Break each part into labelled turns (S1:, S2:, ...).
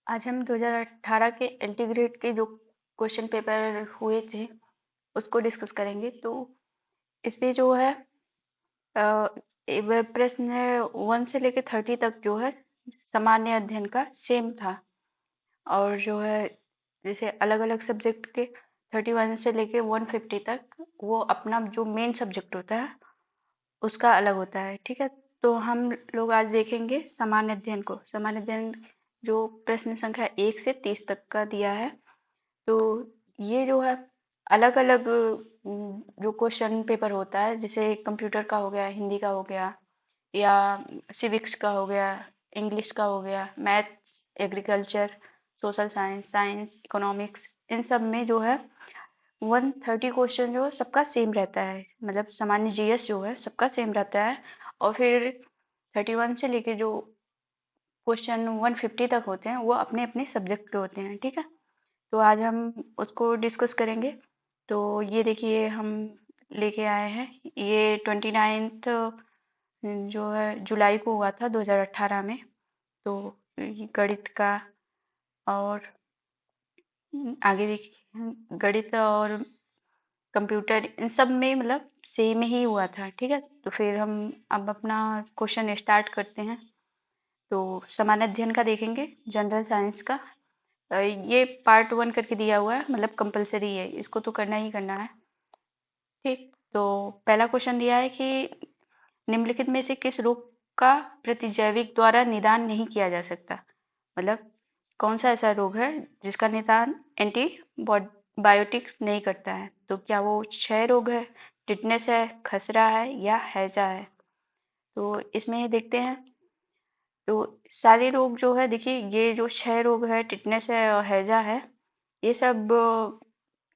S1: आज हम 2018 के इंटीग्रेट के जो क्वेश्चन पेपर हुए थे उसको डिस्कस करेंगे। तो इसमें जो है प्रश्न 1 से लेकर 30 तक जो है सामान्य अध्ययन का सेम था। और जो है जैसे अलग अलग सब्जेक्ट के 31 से लेके 150 तक वो अपना जो मेन सब्जेक्ट होता है उसका अलग होता है। ठीक है, तो हम लोग आज देखेंगे सामान्य अध्ययन को। सामान्य अध्ययन जो प्रश्न संख्या 1 से 30 तक का दिया है। तो ये जो है अलग अलग जो क्वेश्चन पेपर होता है, जैसे कंप्यूटर का हो गया, हिंदी का हो गया, या सिविक्स का हो गया, इंग्लिश का हो गया, maths, agriculture, social science, science, economics, इन सब में जो है 130 क्वेश्चन जो है सबका सेम रहता है। मतलब सामान्य जीएस जो है सबका सेम रहता है। और फिर 31 से लेके जो क्वेश्चन 150 तक होते हैं वो अपने अपने सब्जेक्ट के होते हैं। ठीक है, तो आज हम उसको डिस्कस करेंगे। तो ये देखिए हम लेके आए हैं, ये 29 जो है जुलाई को हुआ था 2018 में। तो ये गणित का, और आगे देखिए गणित और कंप्यूटर, इन सब में मतलब सेम ही हुआ था। ठीक है, तो फिर हम अब अपना क्वेश्चन स्टार्ट करते हैं। तो सामान्य अध्ययन का देखेंगे, जनरल साइंस का। ये पार्ट 1 करके दिया हुआ है, मतलब कंपलसरी है, इसको तो करना ही करना है। ठीक, तो पहला क्वेश्चन दिया है कि निम्नलिखित में से किस रोग का प्रतिजैविक द्वारा निदान नहीं किया जा सकता। मतलब कौन सा ऐसा रोग है जिसका निदान एंटीबायोटिक्स नहीं करता है। तो क्या वो क्षय रोग है, टिटनेस है, खसरा है, या हैजा है। तो इसमें देखते हैं। तो सारे रोग जो है, देखिए ये जो क्षय रोग है, टिटनेस है और हैजा है, ये सब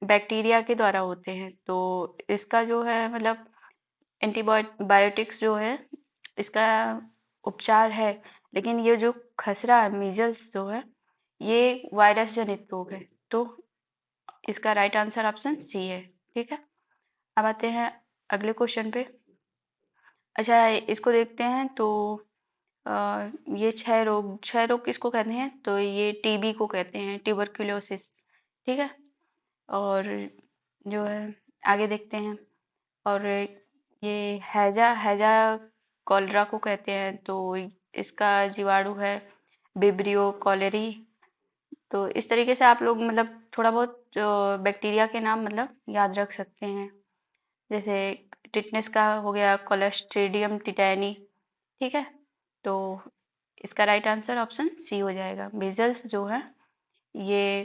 S1: बैक्टीरिया के द्वारा होते हैं। तो इसका जो है मतलब एंटीबायोटिक्स जो है इसका उपचार है। लेकिन ये जो खसरा है, मीजल्स जो है, ये वायरस जनित रोग है। तो इसका राइट आंसर ऑप्शन सी है। ठीक है, अब आते हैं अगले क्वेश्चन पे। अच्छा, इसको देखते हैं। तो ये क्षय रोग किसको कहते हैं, तो ये टीबी को कहते हैं, ट्यूबरक्यूलोसिस। ठीक है, और जो है आगे देखते हैं। और ये हैजा हैजा कॉलरा को कहते हैं। तो इसका जीवाणु है विब्रियो कॉलेरी। तो इस तरीके से आप लोग मतलब थोड़ा बहुत बैक्टीरिया के नाम मतलब याद रख सकते हैं। जैसे टिटनेस का हो गया कोलेस्ट्रीडियम टिटैनी। ठीक है, तो इसका राइट आंसर ऑप्शन सी हो जाएगा। मीजल्स जो है ये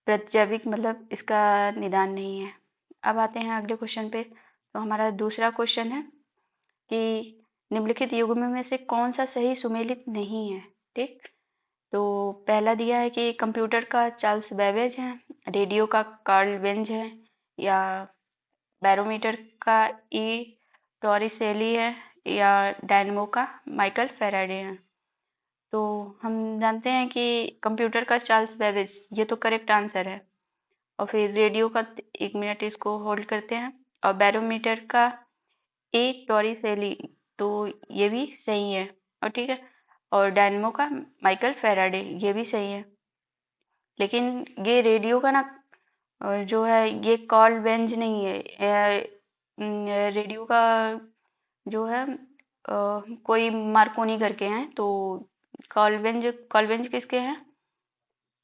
S1: प्रतिजैविक मतलब इसका निदान नहीं है। अब आते हैं अगले क्वेश्चन पे। तो हमारा दूसरा क्वेश्चन है कि निम्नलिखित युग्म में से कौन सा सही सुमेलित नहीं है। ठीक, तो पहला दिया है कि कंप्यूटर का चार्ल्स बेबेज है, रेडियो का कार्ल वेंज है, या बैरोमीटर का ई टॉरिसेली है, या डायनमो का माइकल फेराडे है। तो हम जानते हैं कि कंप्यूटर का चार्ल्स बेबेज ये तो करेक्ट आंसर है। और फिर रेडियो का, एक मिनट इसको होल्ड करते हैं। और बैरोमीटर का ए टॉरिसेली, तो ये भी सही है। और ठीक है, और डायनमो का माइकल फेराडे ये भी सही है। लेकिन ये रेडियो का ना जो है ये कॉल वेंज नहीं है। रेडियो का जो है कोई मार्कोनी करके हैं। तो कॉलवेंज किसके हैं,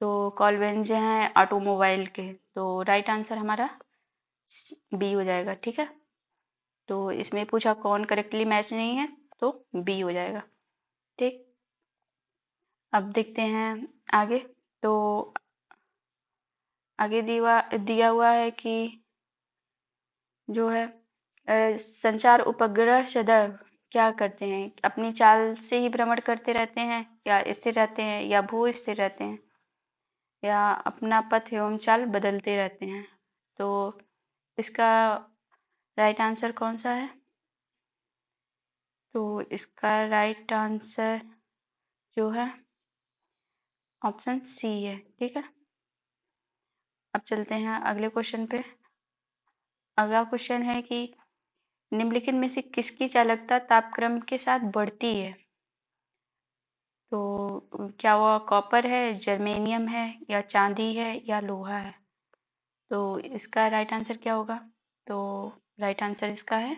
S1: तो कॉलवेंज हैं ऑटोमोबाइल के। तो राइट आंसर हमारा बी हो जाएगा। ठीक है, तो इसमें पूछा कौन करेक्टली मैच नहीं है, तो बी हो जाएगा। ठीक, अब देखते हैं आगे। तो आगे दिया हुआ है कि जो है संचार उपग्रह सदैव क्या करते हैं, अपनी चाल से ही भ्रमण करते रहते हैं, या स्थिर रहते हैं, या भू स्थिर रहते हैं, या अपना पथ एवं चाल बदलते रहते हैं। तो इसका राइट आंसर कौन सा है, तो इसका राइट आंसर जो है ऑप्शन सी है। ठीक है, अब चलते हैं अगले क्वेश्चन पे। अगला क्वेश्चन है कि निम्नलिखित में से किसकी चालकता तापक्रम के साथ बढ़ती है। तो क्या वो कॉपर है, जर्मेनियम है, या चांदी है, या लोहा है? तो इसका राइट आंसर क्या होगा? तो राइट आंसर इसका है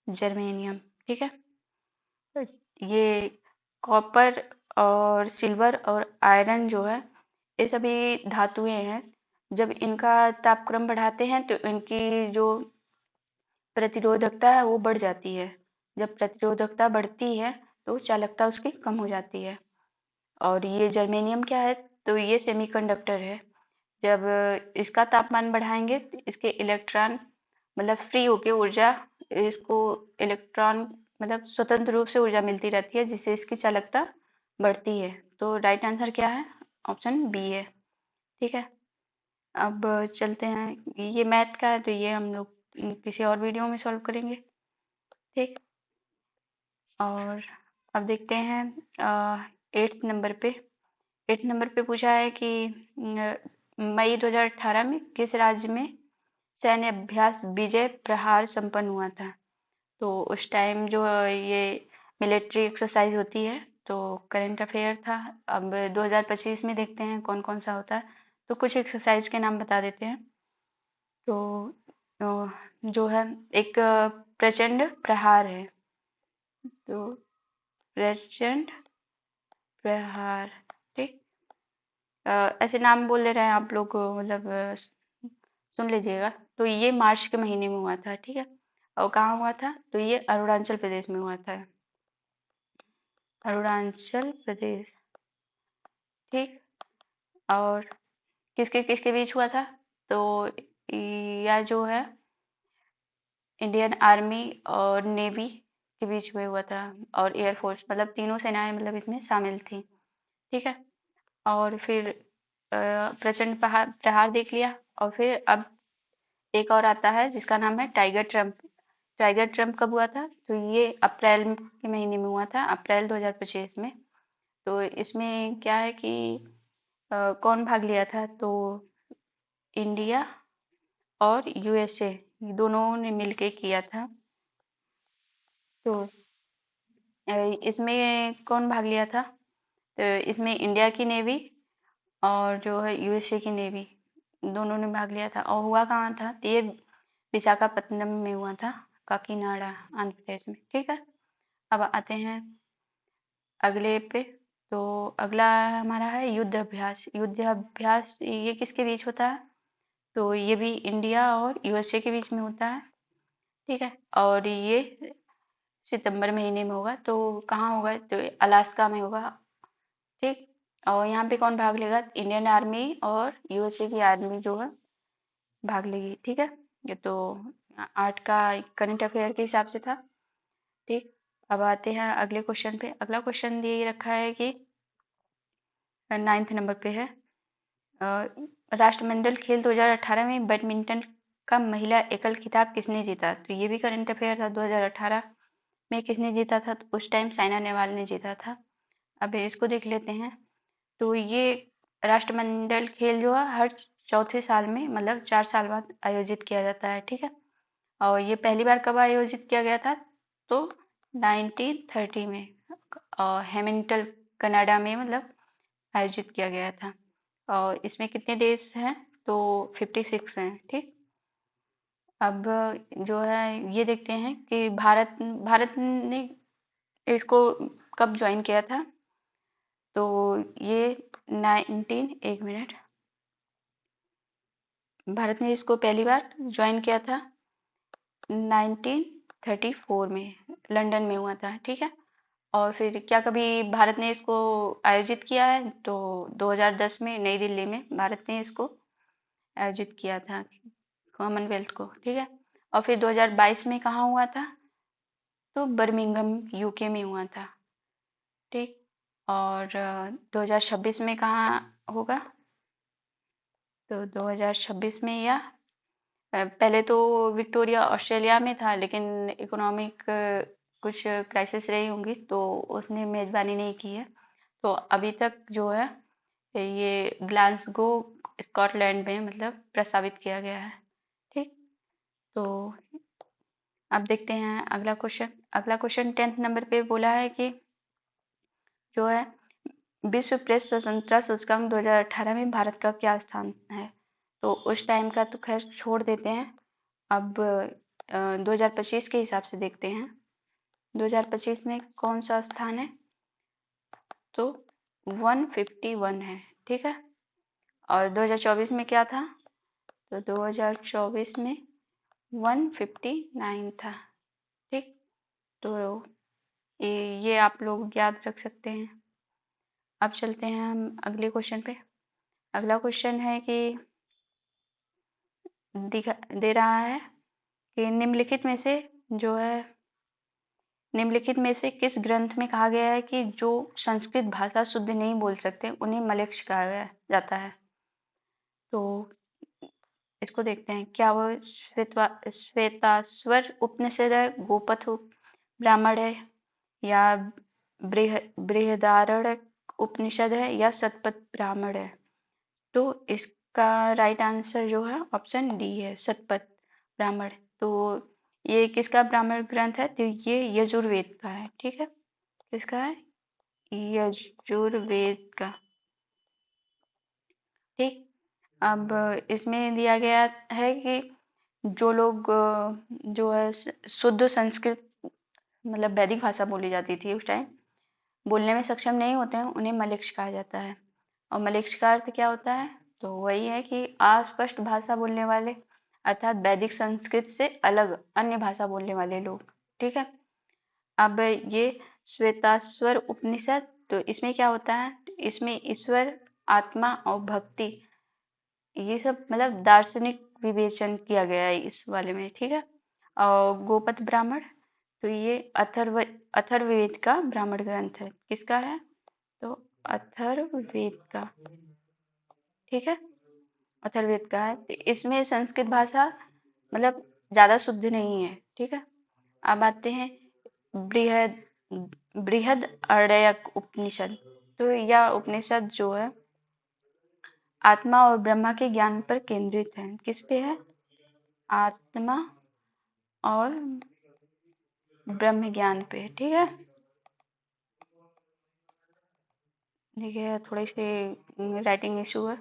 S1: जर्मेनियम। ठीक है, तो ये कॉपर और सिल्वर और आयरन जो है, ये सभी धातुएं हैं। जब इनका तापक्रम बढ़ाते हैं तो इनकी जो प्रतिरोधकता है वो बढ़ जाती है। जब प्रतिरोधकता बढ़ती है तो चालकता उसकी कम हो जाती है। और ये जर्मेनियम क्या है? तो ये सेमीकंडक्टर है। जब इसका तापमान बढ़ाएंगे तो इसके इलेक्ट्रॉन मतलब फ्री होके ऊर्जा, इसको इलेक्ट्रॉन मतलब स्वतंत्र रूप से ऊर्जा मिलती रहती है, जिससे इसकी चालकता बढ़ती है। तो राइट आंसर क्या है? ऑप्शन बी है। ठीक है, अब चलते हैं, ये मैथ का है तो ये हम लोग किसी और वीडियो में सॉल्व करेंगे। ठीक, और अब देखते हैं 8th नंबर पे। 8th नंबर पे पूछा है कि मई 2018 में किस राज्य में सैन्य अभ्यास विजय प्रहार संपन्न हुआ था? तो उस टाइम जो ये मिलिट्री एक्सरसाइज होती है, तो करंट अफेयर था। अब 2025 में देखते हैं कौन कौन सा होता है। तो कुछ एक्सरसाइज के नाम बता देते हैं। तो जो है एक प्रचंड प्रहार है। तो प्रचंड प्रहार, ठीक। ऐसे नाम बोल दे रहे हैं आप लोग को, मतलब सुन लीजिएगा। तो ये मार्च के महीने में हुआ था, ठीक है। और कहाँ हुआ था? तो ये अरुणाचल प्रदेश में हुआ था, अरुणाचल प्रदेश। ठीक, और किसके किसके बीच हुआ था? तो यह जो है इंडियन आर्मी और नेवी के बीच में हुआ था, और एयरफोर्स, मतलब तीनों सेनाएं मतलब इसमें शामिल थी। ठीक है, और फिर प्रचंड प्रहार प्रहार देख लिया। और फिर अब एक और आता है जिसका नाम है टाइगर ट्रम्प। टाइगर ट्रम्प कब हुआ था? तो ये अप्रैल के महीने में हुआ था, अप्रैल 2025 में। तो इसमें क्या है कि कौन भाग लिया था? तो इंडिया और यूएसए दोनों ने मिलके किया था। तो इसमें कौन भाग लिया था? तो इसमें इंडिया की नेवी और जो है यूएसए की नेवी दोनों ने भाग लिया था। और हुआ कहाँ था? तो ये विशाखापत्तनम में हुआ था, काकीनाडा, आंध्र प्रदेश में। ठीक है, अब आते हैं अगले पे। तो अगला हमारा है युद्ध अभ्यास। युद्ध अभ्यास ये किसके बीच होता है? तो ये भी इंडिया और यूएसए के बीच में होता है। ठीक है, और ये सितंबर महीने में होगा। तो कहाँ होगा? तो अलास्का में होगा। ठीक, और यहाँ पे कौन भाग लेगा? इंडियन आर्मी और यूएसए की आर्मी जो है भाग लेगी। ठीक है, ये तो आर्ट का करंट अफेयर के हिसाब से था। ठीक, अब आते हैं अगले क्वेश्चन पे। अगला क्वेश्चन ये रखा है कि 9th नंबर पे है, राष्ट्रमंडल खेल 2018 में बैडमिंटन का महिला एकल खिताब किसने जीता? तो ये भी करंट अफेयर था। 2018 में किसने जीता था? तो उस टाइम साइना नेहवाल ने जीता था। अब इसको देख लेते हैं। तो ये राष्ट्रमंडल खेल जो है हर चौथे साल में, मतलब 4 साल बाद आयोजित किया जाता है। ठीक है, और ये पहली बार कब आयोजित किया गया था? तो 1930 में, और हैमिल्टन कनाडा में मतलब आयोजित किया गया था। और इसमें कितने देश हैं? तो 56 हैं। ठीक, अब जो है ये देखते हैं कि भारत भारत ने इसको कब ज्वाइन किया था? तो ये एक मिनट, भारत ने इसको पहली बार ज्वाइन किया था 1934 में, लंदन में हुआ था। ठीक है, और फिर क्या कभी भारत ने इसको आयोजित किया है? तो 2010 में नई दिल्ली में भारत ने इसको आयोजित किया था, कॉमनवेल्थ को। ठीक है, और फिर 2022 में कहाँ हुआ था? तो बर्मिंघम यूके में हुआ था। ठीक, और 2026 में कहाँ होगा? तो 2026 में, या पहले तो विक्टोरिया ऑस्ट्रेलिया में था, लेकिन इकोनॉमिक कुछ क्राइसिस रही होंगी तो उसने मेजबानी नहीं की है। तो अभी तक जो है ये ग्लासगो स्कॉटलैंड में मतलब प्रस्तावित किया गया है। ठीक, तो अब देखते हैं अगला क्वेश्चन। अगला क्वेश्चन 10th नंबर पे बोला है कि जो है विश्व प्रेस स्वतंत्रता सूचकांक 2018 में भारत का क्या स्थान है? तो उस टाइम का तो खैर छोड़ देते हैं। अब 2025 के हिसाब से देखते हैं 2025 में कौन सा स्थान है, तो 151 है, ठीक है। और 2024 में क्या था, तो 2024 में 159 था, ठीक। तो ये आप लोग याद रख सकते हैं। अब चलते हैं हम अगले क्वेश्चन पे। अगला क्वेश्चन है कि दे रहा है कि निम्नलिखित में से किस ग्रंथ में कहा गया है कि जो संस्कृत भाषा शुद्ध नहीं बोल सकते उन्हें मलेच्छ कहा जाता है। तो इसको देखते हैं, क्या वो श्वेताश्वर उपनिषद है, गोपथ ब्राह्मण है, या बृहदारण्यक उपनिषद है, या शतपथ ब्राह्मण है। तो इसका राइट आंसर जो है ऑप्शन डी है, शतपथ ब्राह्मण। तो ये किसका ब्राह्मण ग्रंथ है, तो ये यजुर्वेद का है, ठीक है। किसका है, यजुर्वेद का, ठीक। अब इसमें दिया गया है कि जो लोग जो है शुद्ध संस्कृत मतलब वैदिक भाषा बोली जाती थी उस टाइम, बोलने में सक्षम नहीं होते हैं, उन्हें मलेच्छ कहा जाता है। और मलेच्छ का अर्थ क्या होता है, तो वही है कि अस्पष्ट भाषा बोलने वाले, अर्थात वैदिक संस्कृत से अलग अन्य भाषा बोलने वाले लोग, ठीक है। अब ये श्वेताश्वर उपनिषद, तो इसमें क्या होता है, इसमें ईश्वर, आत्मा और भक्ति, ये सब मतलब दार्शनिक विवेचन किया गया है इस वाले में, ठीक है। और गोपथ ब्राह्मण, तो ये अथर्ववेद का ब्राह्मण ग्रंथ है। किसका है, तो अथर्ववेद का, ठीक है, अथर्ववेद का है। तो इसमें संस्कृत भाषा मतलब ज्यादा शुद्ध नहीं है, ठीक है। अब आते हैं बृहद बृहद अर्डयक उपनिषद। तो यह उपनिषद जो है आत्मा और ब्रह्मा के ज्ञान पर केंद्रित है। किस पे है, आत्मा और ब्रह्म ज्ञान पे, ठीक है। देखिए थोड़ी सी राइटिंग इशू है,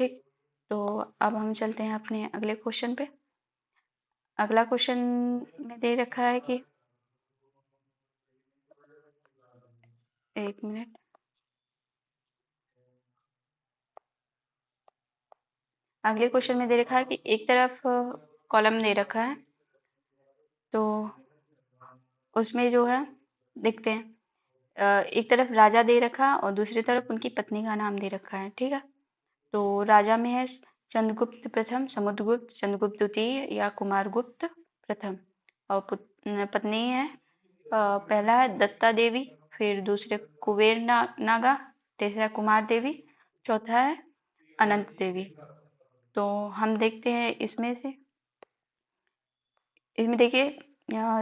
S1: ठीक। तो अब हम चलते हैं अपने अगले क्वेश्चन पे। अगला क्वेश्चन में दे रखा है कि, एक मिनट, अगले क्वेश्चन में दे रखा है कि एक तरफ कॉलम दे रखा है, तो उसमें जो है देखते हैं, एक तरफ राजा दे रखा और दूसरी तरफ उनकी पत्नी का नाम दे रखा है, ठीक है। तो राजा में है चंद्रगुप्त प्रथम, समुद्रगुप्त, चंद्रगुप्त द्वितीय या कुमारगुप्त प्रथम। और पत्नी है, पहला है दत्ता देवी, फिर दूसरे कुबेर नागा, तीसरा कुमार देवी, चौथा है अनंत देवी। तो हम देखते हैं इसमें देखिए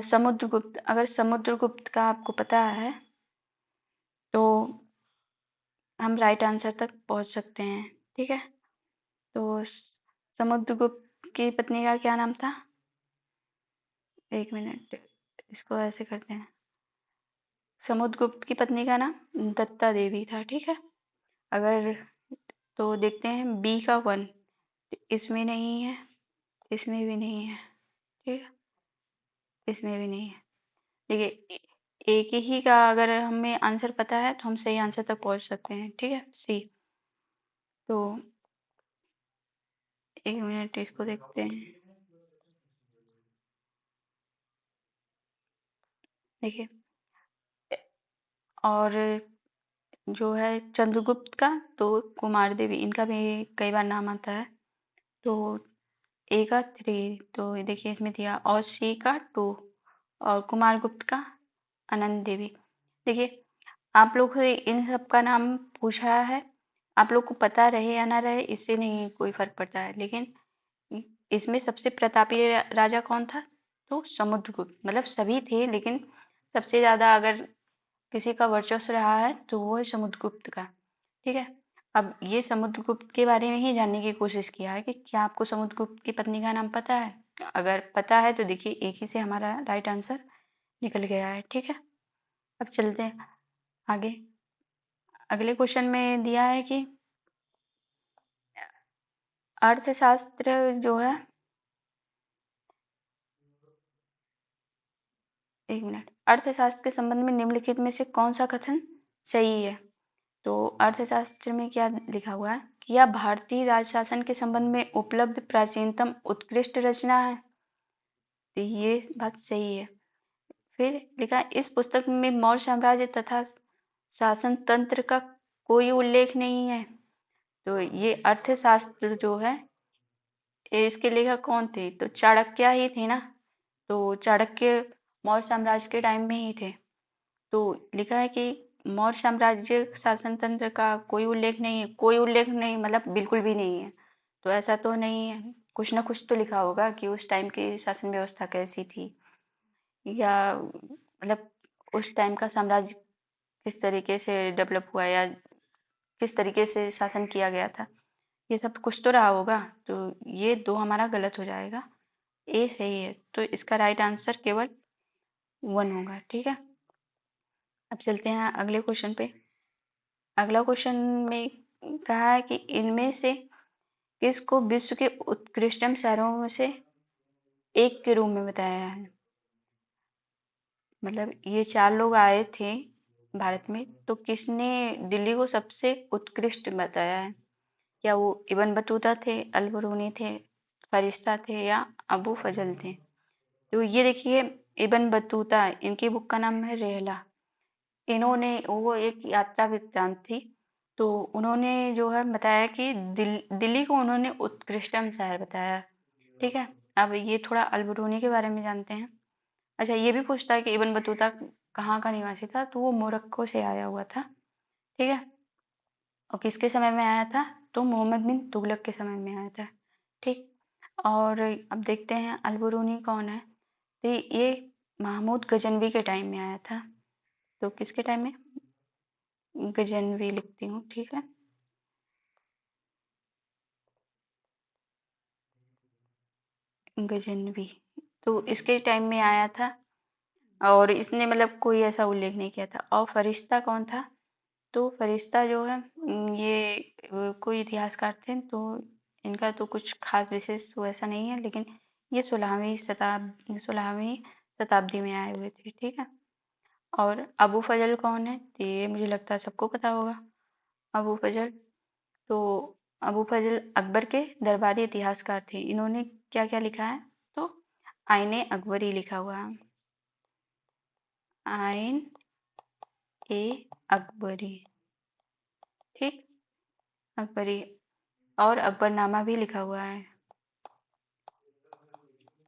S1: समुद्रगुप्त, अगर समुद्रगुप्त का आपको पता है तो हम राइट आंसर तक पहुंच सकते हैं, ठीक है। तो समुद्रगुप्त की पत्नी का क्या नाम था, एक मिनट, इसको ऐसे करते हैं, समुद्रगुप्त की पत्नी का नाम दत्ता देवी था, ठीक है। अगर तो देखते हैं बी का 1, इसमें नहीं है, इसमें भी नहीं है, ठीक है, इसमें भी नहीं है। देखिए एक ही का अगर हमें आंसर पता है तो हम सही आंसर तक पहुंच सकते हैं, ठीक है, सी। तो एक मिनट इसको देखते हैं, देखिए। और जो है चंद्रगुप्त का, तो कुमार देवी, इनका भी कई बार नाम आता है। तो ए का 3, तो देखिए इसमें दिया, और सी का 2, और कुमार गुप्त का अनंत देवी। देखिए आप लोग से इन सब का नाम पूछा है, आप लोग को पता रहे या ना रहे इससे नहीं कोई फर्क पड़ता है, लेकिन इसमें सबसे प्रतापी राजा कौन था, तो समुद्रगुप्त। मतलब सभी थे लेकिन सबसे ज्यादा अगर किसी का वर्चस्व रहा है तो वो है समुद्रगुप्त का, ठीक है। अब ये समुद्रगुप्त के बारे में ही जानने की कोशिश किया है कि क्या आपको समुद्रगुप्त की पत्नी का नाम पता है। अगर पता है तो देखिए एक ही से हमारा राइट आंसर निकल गया है, ठीक है। अब चलते हैं आगे। अगले क्वेश्चन में दिया है कि अर्थशास्त्र जो है, एक मिनट, अर्थशास्त्र के संबंध में निम्नलिखित में से कौन सा कथन सही है? तो अर्थशास्त्र में क्या लिखा हुआ है कि यह भारतीय राजशासन के संबंध में उपलब्ध प्राचीनतम उत्कृष्ट रचना है। तो ये बात सही है। फिर लिखा है, इस पुस्तक में मौर्य साम्राज्य तथा शासन तंत्र का कोई उल्लेख नहीं है। तो ये अर्थशास्त्र जो है, इसके लेखक कौन थे? तो चाणक्य ही थे ना। तो चाणक्य मौर्य साम्राज्य के टाइम में ही थे। तो लिखा है कि मौर्य साम्राज्य शासन तंत्र का कोई उल्लेख नहीं है। कोई उल्लेख नहीं मतलब बिल्कुल भी नहीं है। तो ऐसा तो नहीं है, कुछ ना कुछ तो लिखा होगा कि उस टाइम की शासन व्यवस्था कैसी थी, या मतलब उस टाइम का साम्राज्य किस तरीके से डेवलप हुआ, या किस तरीके से शासन किया गया था, ये सब कुछ तो रहा होगा। तो ये दो हमारा गलत हो जाएगा, ए सही है। तो इसका राइट आंसर केवल 1 होगा। ठीक है, अब चलते हैं अगले क्वेश्चन पे। अगला क्वेश्चन में कहा है कि इनमें से किसको विश्व के उत्कृष्टतम शहरों में से एक के रूप में बताया है? मतलब ये 4 लोग आए थे भारत में, तो किसने दिल्ली को सबसे उत्कृष्ट बताया है? क्या वो इब्न बतूता थे, अल बरूनी थे, फरिश्ता थे, या अबू फजल थे? तो ये देखिए, इब्न बतूता, इनकी बुक का नाम है रेहला। इन्होंने, वो एक यात्रा वृत्तांत थी, तो उन्होंने जो है बताया कि दिल्ली को उन्होंने उत्कृष्टतम शहर बताया। ठीक है, अब ये थोड़ा अल बरूनी के बारे में जानते हैं। अच्छा, ये भी पूछता है कि इब्न बतूता कहाँ का निवासी था? तो वो मोरक्को से आया हुआ था। ठीक है, और किसके समय में आया था? तो मोहम्मद बिन तुगलक के समय में आया था। ठीक, और अब देखते हैं अल बरूनी कौन है। तो ये महमूद गजनवी के टाइम में आया था। तो किसके टाइम में? गजनवी लिखती हूँ। ठीक है, गजनवी, तो इसके टाइम में आया था, और इसने मतलब कोई ऐसा उल्लेख नहीं किया था। और फरिश्ता कौन था? तो फरिश्ता जो है, ये कोई इतिहासकार थे, तो इनका तो कुछ खास विशेष वैसा नहीं है, लेकिन ये 16वीं शताब्दी में आए हुए थे। ठीक है, और अबू फजल कौन है? तो ये मुझे लगता है सबको पता होगा। अबू फजल, तो अबू फजल अकबर के दरबारी इतिहासकार थे। इन्होंने क्या क्या लिखा है? तो आईने अकबरी लिखा हुआ है, आइन ए अकबरी। ठीक, अकबरी, और अकबरनामा भी लिखा हुआ है,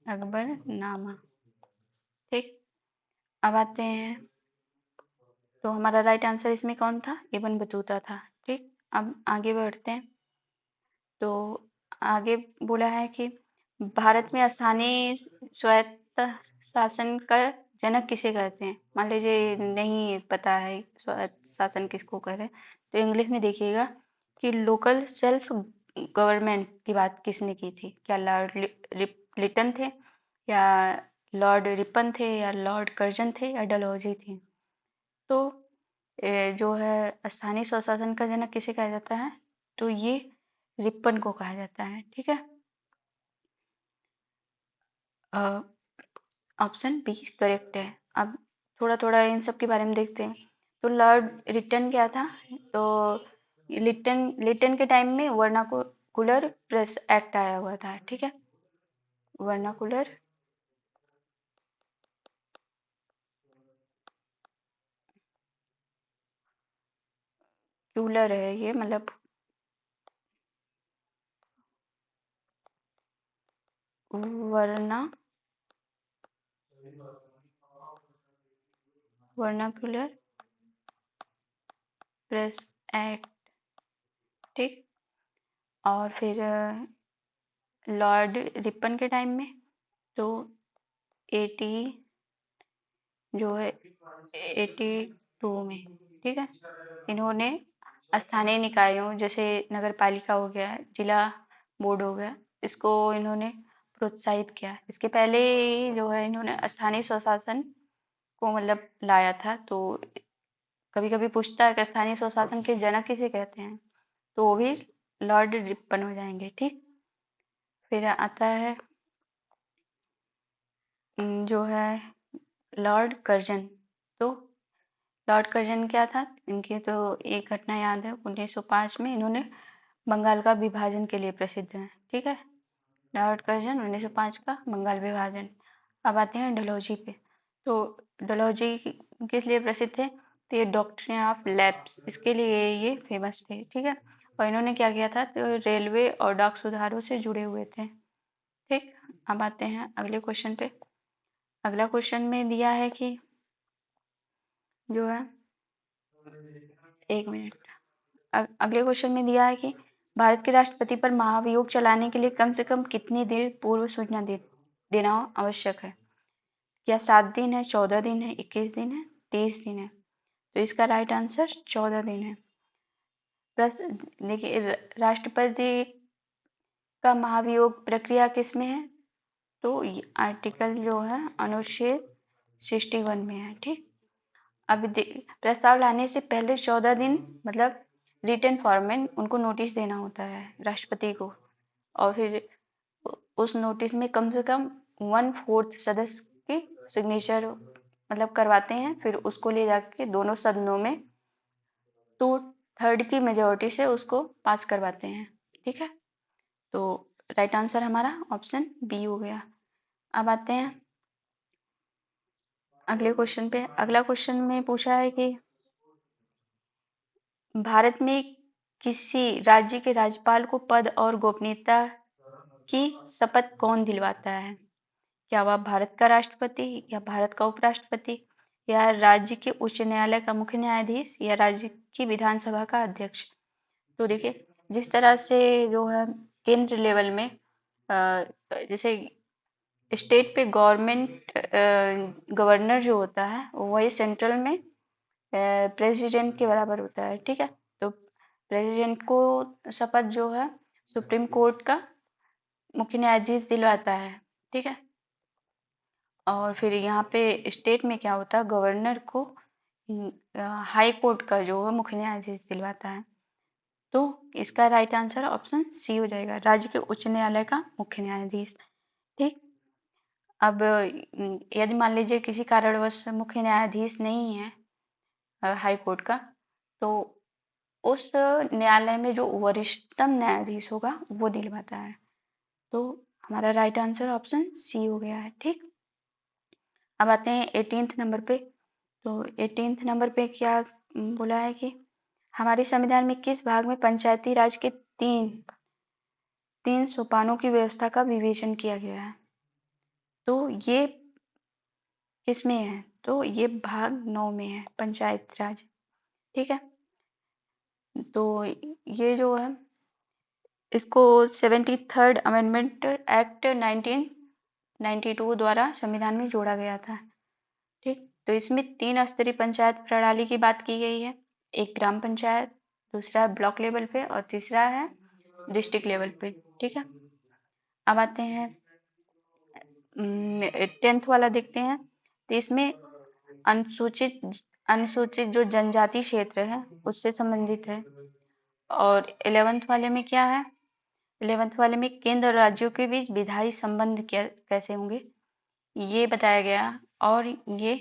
S1: अकबरनामा। ठीक, अब आते हैं, तो हमारा राइट आंसर इसमें कौन था? इब्न बतूता था। ठीक, अब आगे बढ़ते हैं। तो आगे बोला है कि भारत में स्थानीय स्वायत्त शासन का जनक किसे कहते हैं? मान लीजिए नहीं पता है स्वायत्त शासन किसको कह रहे हैं, तो इंग्लिश में देखिएगा कि लोकल सेल्फ गवर्नमेंट की बात किसने की थी? क्या लॉर्ड लिटन थे, या लॉर्ड रिपन थे, या लॉर्ड कर्जन थे, या डलहौजी थे? तो जो है स्थानीय स्वशासन का जनक किसे कहा जाता है? तो ये रिपन को कहा जाता है। ठीक है, ऑप्शन बी करेक्ट है। अब थोड़ा थोड़ा इन सब के बारे में देखते हैं। तो लॉर्ड रिटन क्या था? तो लिटन लिटन के टाइम में वर्नाकुलर प्रेस एक्ट आया हुआ था। ठीक है, वर्नाकुलर, क्यूलर है ये, मतलब वर्ना वर्नाकुलर प्रेस एक्ट। ठीक, और फिर लॉर्ड रिपन के टाइम में, तो 80 जो है 82 में। ठीक है, इन्होंने स्थानीय निकायों जैसे नगर पालिका हो गया, जिला बोर्ड हो गया, इसको इन्होंने प्रोत्साहित किया। इसके पहले ही जो है इन्होंने स्थानीय स्वशासन को मतलब लाया था। तो कभी कभी पूछता है कि स्थानीय स्वशासन के जनक किसे कहते हैं, तो वो भी लॉर्ड रिपन हो जाएंगे। ठीक, फिर आता है जो है लॉर्ड कर्जन। तो लॉर्ड कर्जन क्या था, इनकी तो एक घटना याद है, 1905 में इन्होंने बंगाल का विभाजन के लिए प्रसिद्ध हैं। ठीक है, लॉर्ड कर्जन 1905 का बंगाल विभाजन। अब आते हैं डलहौजी पे। तो डलहौजी किस लिए प्रसिद्ध थे, तो ये डॉक्ट्रिन ऑफ लैप्स, इसके लिए ये फेमस थे। ठीक है, और इन्होंने क्या किया था, तो रेलवे और डाक सुधारों से जुड़े हुए थे। ठीक, अब आते हैं अगले क्वेश्चन पे। अगला क्वेश्चन में दिया है कि जो है, एक मिनट, अगले क्वेश्चन में दिया है कि भारत के राष्ट्रपति पर महाभियोग चलाने के लिए कम से कम कितनी देर पूर्व सूचना देना आवश्यक है। क्या 7 दिन है, 14 दिन है, 21 दिन है, 30 दिन है। तो इसका राइट आंसर 14 दिन है। प्लस देखिए, राष्ट्रपति का महाभियोग प्रक्रिया किस में है, तो ये आर्टिकल जो है अनुच्छेद 61 में है। ठीक, अब प्रस्ताव लाने से पहले 14 दिन मतलब रिटन फॉर्म में उनको नोटिस देना होता है राष्ट्रपति को, और फिर उस नोटिस में कम से कम 1/4 सदस्य की सिग्नेचर मतलब करवाते हैं, फिर उसको ले जाके दोनों सदनों में 2/3 की मेजोरिटी से उसको पास करवाते हैं। ठीक है, तो राइट आंसर हमारा ऑप्शन बी हो गया। अब आते हैं अगले क्वेश्चन पे। अगला क्वेश्चन में पूछा है कि भारत में किसी राज्य के राज्यपाल को पद और गोपनीयता की शपथ कौन दिलवाता है। क्या वह भारत का राष्ट्रपति, या भारत का उपराष्ट्रपति, या राज्य के उच्च न्यायालय का मुख्य न्यायाधीश, या राज्य की विधानसभा का अध्यक्ष। तो देखिए, जिस तरह से जो है केंद्र लेवल में जैसे स्टेट पे गवर्नमेंट गवर्नर जो होता है वही सेंट्रल में प्रेसिडेंट के बराबर होता है। ठीक है, तो प्रेसिडेंट को शपथ जो है सुप्रीम कोर्ट का मुख्य न्यायाधीश दिलवाता है। ठीक है, और फिर यहाँ पे स्टेट में क्या होता है, गवर्नर को हाई कोर्ट का जो है मुख्य न्यायाधीश दिलवाता है। तो इसका राइट आंसर ऑप्शन सी हो जाएगा, राज्य के उच्च न्यायालय का मुख्य न्यायाधीश। ठीक, अब यदि मान लीजिए किसी कारणवश मुख्य न्यायाधीश नहीं है हाई कोर्ट का, तो उस न्यायालय में जो वरिष्ठतम न्यायाधीश होगा वो दिलवाता है। तो हमारा राइट आंसर ऑप्शन सी हो गया है। ठीक, अब आते हैं 18th नंबर पे। तो 18th नंबर पे क्या बोला है कि हमारे संविधान में किस भाग में पंचायती राज के तीन सोपानों की व्यवस्था का विवेचन किया गया है। तो ये किस में है, तो ये भाग 9 में है, पंचायत राज। ठीक है, तो ये जो है इसको 73rd अमेंडमेंट एक्ट 1992 द्वारा संविधान में जोड़ा गया था। ठीक, तो इसमें 3 स्तरीय पंचायत प्रणाली की बात की गई है, एक ग्राम पंचायत, दूसरा है ब्लॉक लेवल पे, और तीसरा है डिस्ट्रिक्ट लेवल पे। ठीक है, अब आते हैं 10th वाला देखते हैं। तो इसमें अनुसूचित अनुसूचित जो जनजाति क्षेत्र है उससे संबंधित है। और 11th वाले में क्या है, 11th वाले में केंद्र और राज्यों के बीच विधायी संबंध कैसे होंगे ये बताया गया। और ये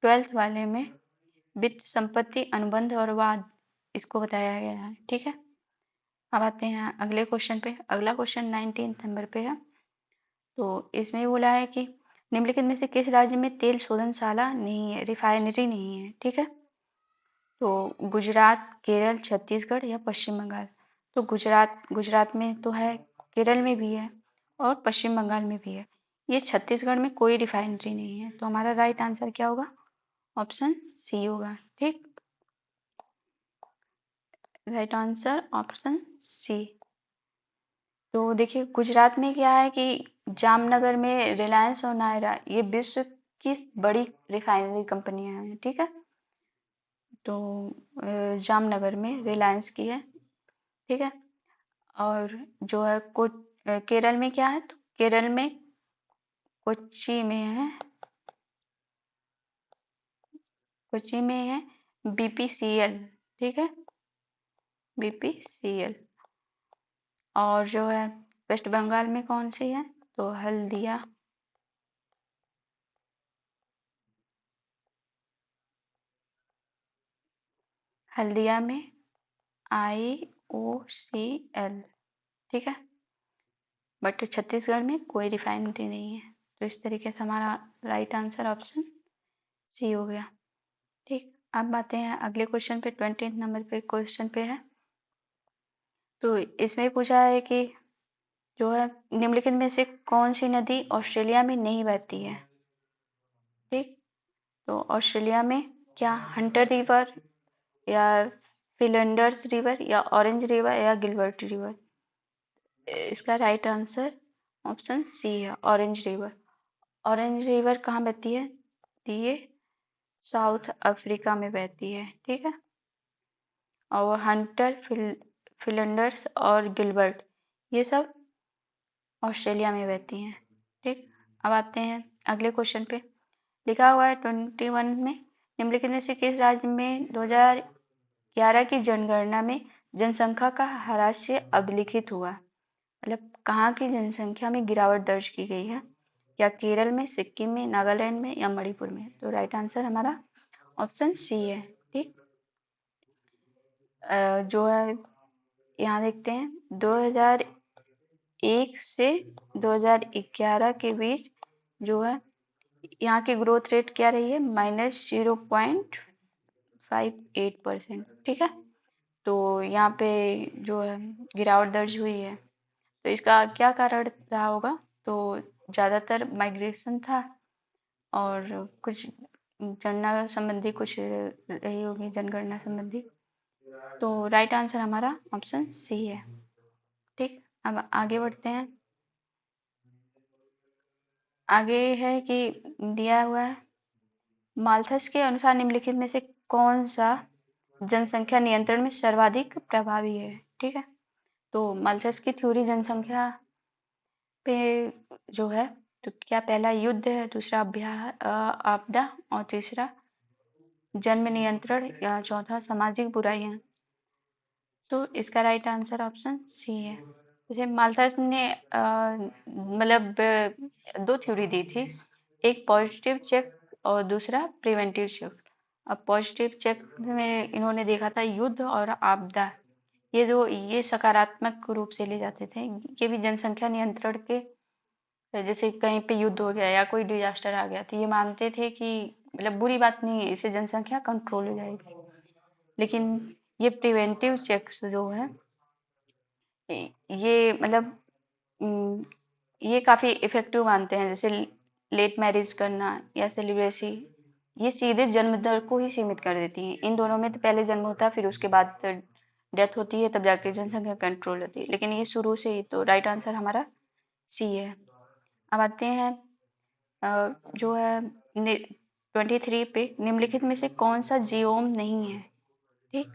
S1: 12th वाले में वित्त संपत्ति अनुबंध और वाद इसको बताया गया है। ठीक है, अब आते हैं अगले क्वेश्चन पे। अगला क्वेश्चन 19th नंबर पे है। तो इसमें बोला है कि निम्नलिखित में से किस राज्य में तेल शोधनशाला नहीं है, रिफाइनरी नहीं है। ठीक है, तो गुजरात, केरल, छत्तीसगढ़ या पश्चिम बंगाल। तो गुजरात में तो है, केरल में भी है, और पश्चिम बंगाल में भी है। ये छत्तीसगढ़ में कोई रिफाइनरी नहीं है। तो हमारा राइट आंसर क्या होगा, ऑप्शन सी होगा। ठीक, राइट आंसर ऑप्शन सी। तो देखिए, गुजरात में क्या है कि जामनगर में रिलायंस और नायरा ये विश्व की बड़ी रिफाइनरी कंपनियां हैं। ठीक है, तो जामनगर में रिलायंस की है। ठीक है, और जो है केरल में क्या है, तो केरल में कोच्चि में है, कोच्चि में है BPCL, ठीक है, BPCL। और जो है वेस्ट बंगाल में कौन सी है, तो हल्दिया, हल्दिया में IOCL, ठीक है। बट छत्तीसगढ़ में कोई रिफाइनरी नहीं है, तो इस तरीके से हमारा राइट आंसर ऑप्शन सी हो गया, ठीक। अब आते हैं अगले क्वेश्चन पे, 20 नंबर पे क्वेश्चन पे है। तो इसमें पूछा है कि जो है निम्नलिखित में से कौन सी नदी ऑस्ट्रेलिया में नहीं बहती है, ठीक। तो ऑस्ट्रेलिया में क्या हंटर रिवर, या फिलंडर्स रिवर, या ऑरेंज रिवर, या गिलबर्ट रिवर। इसका राइट आंसर ऑप्शन सी है, ऑरेंज रिवर। ऑरेंज रिवर कहाँ बहती है, तो ये साउथ अफ्रीका में बहती है, ठीक है। और हंटर, फिलंडर्स और गिलबर्ट, ये सब ऑस्ट्रेलिया में बहती हैं, ठीक। अब आते हैं अगले क्वेश्चन पे। लिखा हुआ है 21 में, निम्नलिखित में से किस राज्य में 2011 की जनगणना में जनसंख्या का ह्रास अभिलिखित हुआ, मतलब कहाँ की जनसंख्या में गिरावट दर्ज की गई है, या केरल में, सिक्किम में, नागालैंड में, या मणिपुर में। तो राइट आंसर हमारा ऑप्शन सी है, ठीक। जो है यहाँ देखते हैं 2001 से 2011 के बीच जो है यहाँ की ग्रोथ रेट क्या रही है, -0.58%, ठीक है। तो यहाँ पे जो है गिरावट दर्ज हुई है, तो इसका क्या कारण रहा होगा, तो ज़्यादातर माइग्रेशन था, और कुछ जनगणना संबंधी कुछ रही होगी, जनगणना संबंधी। तो राइट आंसर हमारा ऑप्शन सी है, ठीक। अब आगे बढ़ते हैं। आगे है कि दिया हुआ है माल्थस के अनुसार निम्नलिखित में से कौन सा जनसंख्या नियंत्रण में सर्वाधिक प्रभावी है, ठीक है। तो माल्थस की थ्योरी जनसंख्या पे जो है, तो क्या पहला युद्ध है, दूसरा आपदा, और तीसरा जन्म नियंत्रण, या चौथा सामाजिक बुराइयां। तो इसका राइट आंसर ऑप्शन सी है। जैसे माल्थस ने मतलब दो थ्योरी दी थी, एक पॉजिटिव चेक और दूसरा प्रिवेंटिव चेक। अब पॉजिटिव चेक में इन्होंने देखा था युद्ध और आपदा, ये सकारात्मक रूप से ले जाते थे, ये भी जनसंख्या नियंत्रण के, जैसे कहीं पे युद्ध हो गया या कोई डिजास्टर आ गया, तो ये मानते थे कि मतलब बुरी बात नहीं है, इससे जनसंख्या कंट्रोल हो जाएगी। लेकिन ये प्रिवेंटिव चेक्स जो है, ये मतलब उम, ये काफ़ी इफ़ेक्टिव मानते हैं, जैसे लेट मैरिज करना या सेलिब्रेसी, ये सीधे जन्म दर को ही सीमित कर देती हैं। इन दोनों में तो पहले जन्म होता है, फिर उसके बाद डेथ होती है, तब जाके जनसंख्या कंट्रोल होती है, लेकिन ये शुरू से ही, तो राइट आंसर हमारा सी है। अब आते हैं जो है 23 पे, निम्नलिखित में से कौन सा जियोम नहीं है, ठीक।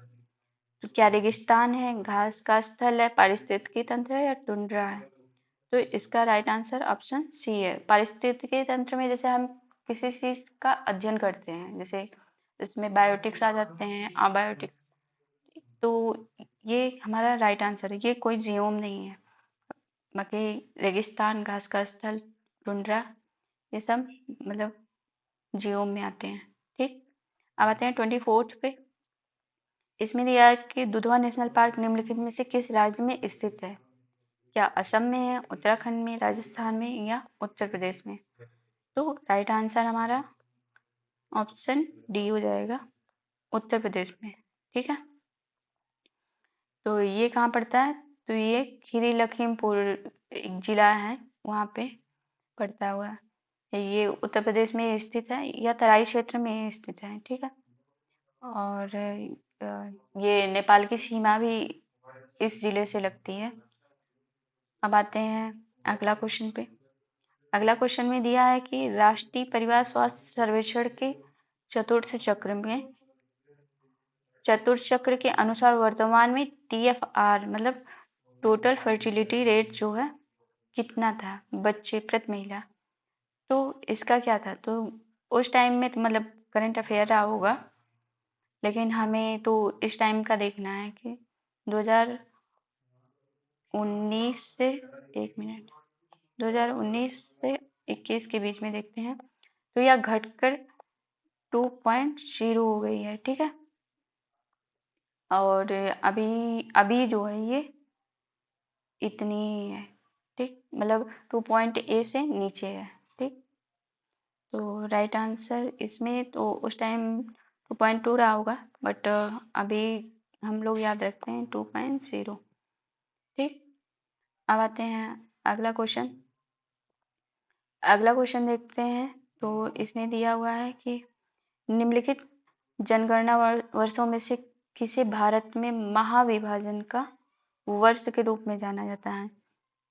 S1: तो क्या रेगिस्तान है, घास का स्थल है, पारिस्थितिकी तंत्र है, या टुंड्रा है। तो इसका राइट आंसर ऑप्शन सी है। पारिस्थितिकी तंत्र में जैसे हम किसी चीज का अध्ययन करते हैं, जैसे इसमें बायोटिक्स आ जाते हैं, अबायोटिक, तो ये हमारा राइट आंसर है, ये कोई जियोम नहीं है। बाकी रेगिस्तान, घास का स्थल, टुंड्रा, ये सब मतलब जियोम में आते हैं, ठीक। अब आते हैं 24 पे। इसमें दिया है कि दुधवा नेशनल पार्क निम्नलिखित में से किस राज्य में स्थित है, क्या असम में है, उत्तराखंड में, राजस्थान में, या उत्तर प्रदेश में। तो राइट आंसर हमारा ऑप्शन डी हो जाएगा, उत्तर प्रदेश में, ठीक है। तो ये कहाँ पड़ता है, तो ये खीरी लखीमपुर एक जिला है, वहाँ पे पड़ता हुआ है, ये उत्तर प्रदेश में स्थित है, या तराई क्षेत्र में स्थित है, ठीक है। और ये नेपाल की सीमा भी इस जिले से लगती है। अब आते हैं अगला क्वेश्चन पे। अगला क्वेश्चन में दिया है कि राष्ट्रीय परिवार स्वास्थ्य सर्वेक्षण के चतुर्थ चक्र में, चतुर्थ चक्र के अनुसार वर्तमान में TFR मतलब टोटल फर्टिलिटी रेट जो है कितना था, बच्चे प्रति महिला। तो इसका क्या था, तो उस टाइम में तो मतलब करंट अफेयर रहा होगा, लेकिन हमें तो इस टाइम का देखना है कि 2019 से, एक मिनट, 2019 से 21 के बीच में देखते हैं, तो यह घटकर 2.0 हो गई है। ठीक है, और अभी अभी जो है ये इतनी ही है। ठीक, मतलब 2 से नीचे है। ठीक, तो राइट आंसर इसमें तो उस टाइम 2.2 रहा होगा, बट अभी हम लोग याद रखते हैं 2.0। ठीक, अब आते हैं अगला क्वेश्चन। अगला क्वेश्चन देखते हैं, तो इसमें दिया हुआ है कि निम्नलिखित जनगणना वर्षों में से किसे भारत में महाविभाजन का वर्ष के रूप में जाना जाता है?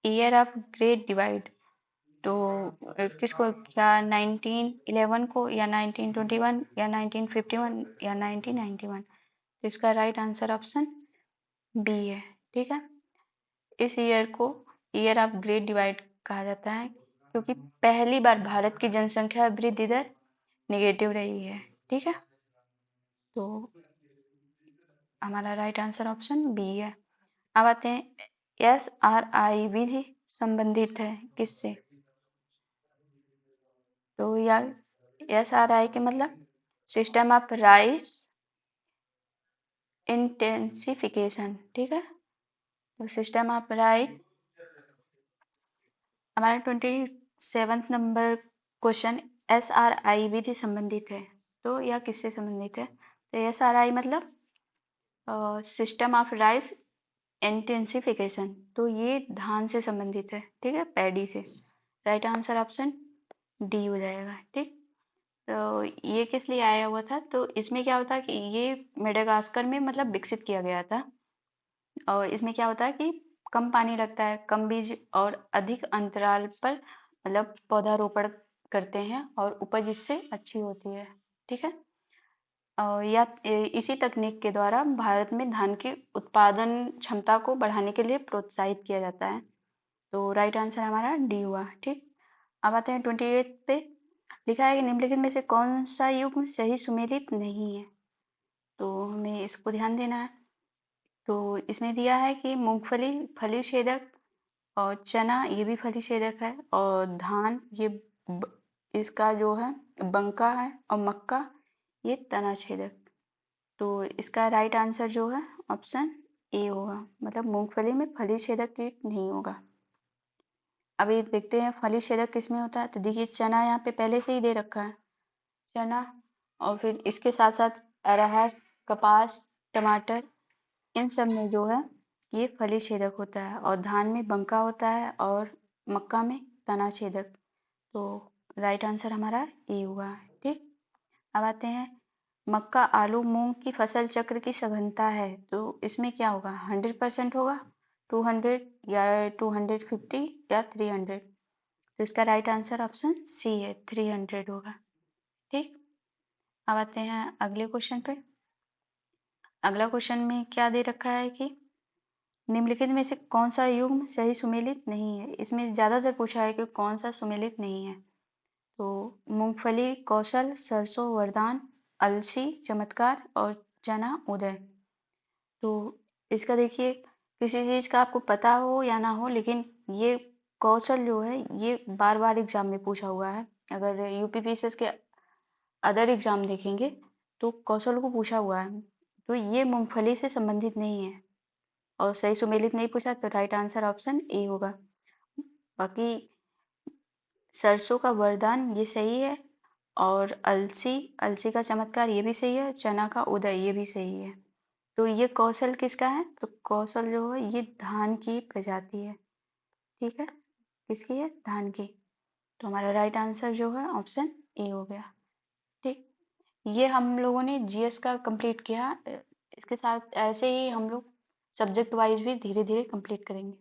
S1: Year of great divide. तो किसको, क्या 1911 को, या 1921, या 1951, या 1991? तो इसका राइट आंसर ऑप्शन बी है। ठीक है, इस ईयर को ईयर ऑफ ग्रेट डिवाइड कहा जाता है क्योंकि पहली बार भारत की जनसंख्या वृद्धि दर निगेटिव रही है। ठीक है, तो हमारा राइट आंसर ऑप्शन बी है। अब आते हैं SRI विधि संबंधित है किससे? तो यार SRI के मतलब सिस्टम ऑफ राइस इंटेंसिफिकेशन। ठीक है, तो सिस्टम ऑफ राइट, हमारा 27 नंबर क्वेश्चन SRI विधि संबंधित है, तो यह किससे संबंधित है? तो SRI मतलब सिस्टम ऑफ राइस इंटेंसिफिकेशन, तो ये धान से संबंधित है। ठीक है, पैडी से। राइट आंसर ऑप्शन डी हो जाएगा। ठीक, तो ये किस लिए आया हुआ था? तो इसमें क्या होता है कि ये मेडागास्कर में मतलब विकसित किया गया था, और इसमें क्या होता है कि कम पानी लगता है, कम बीज और अधिक अंतराल पर मतलब पौधारोपण करते हैं और उपज इससे अच्छी होती है। ठीक है, या इसी तकनीक के द्वारा भारत में धान की उत्पादन क्षमता को बढ़ाने के लिए प्रोत्साहित किया जाता है। तो राइट आंसर हमारा डी हुआ। ठीक, अब आते हैं 28 पे। लिखा है कि निम्नलिखित में से कौन सा युग्म सही सुमेलित नहीं है? तो हमें इसको ध्यान देना है। तो इसमें दिया है कि मूंगफली फली छेदक, और चना ये भी फली छेदक है, और धान ये इसका जो है बंका है, और मक्का ये तना छेदक। तो इसका राइट आंसर जो है ऑप्शन ए होगा, मतलब मूंगफली में फली छेदक कीट नहीं होगा। अभी देखते हैं फली छेदक किस में होता है। तो देखिए चना यहाँ पे पहले से ही दे रखा है, चना, और फिर इसके साथ साथ अरहर, कपास, टमाटर, इन सब में जो है ये फली छेदक होता है, और धान में बंका होता है, और मक्का में तना छेदक। तो राइट आंसर हमारा ए हुआ। ठीक, अब आते हैं मक्का, आलू, मूंग की फसल चक्र की सघनता है, तो इसमें क्या होगा? 100% होगा, 200, या 250, या 300? तो इसका राइट आंसर ऑप्शन सी है, 300 होगा। ठीक, अब आते हैं अगले क्वेश्चन पे। अगला क्वेश्चन में क्या दे रखा है कि निम्नलिखित में से कौन सा युग्म सही सुमेलित नहीं है? इसमें ज्यादातर पूछा है कि कौन सा सुमेलित नहीं है। तो मूंगफली कौशल, सरसों वरदान, अलसी चमत्कार, और चना उदय। तो इसका देखिए, किसी चीज का आपको पता हो या ना हो, लेकिन ये कौशल जो है ये बार बार एग्जाम में पूछा हुआ है। अगर यूपीपीसीएस के अदर एग्जाम देखेंगे तो कौशल को पूछा हुआ है, तो ये मूंगफली से संबंधित नहीं है, और सही सुमेलित नहीं पूछा, तो राइट आंसर ऑप्शन ए होगा। बाकी सरसों का वरदान ये सही है, और अलसी, अलसी का चमत्कार ये भी सही है, चना का उदय ये भी सही है। तो ये कौशल किसका है? तो कौशल जो है ये धान की प्रजाति है। ठीक है, किसकी है? धान की। तो हमारा राइट आंसर जो है ऑप्शन ए हो गया। ठीक, ये हम लोगों ने जीएस का कंप्लीट किया। इसके साथ ऐसे ही हम लोग सब्जेक्ट वाइज भी धीरे धीरे कंप्लीट करेंगे।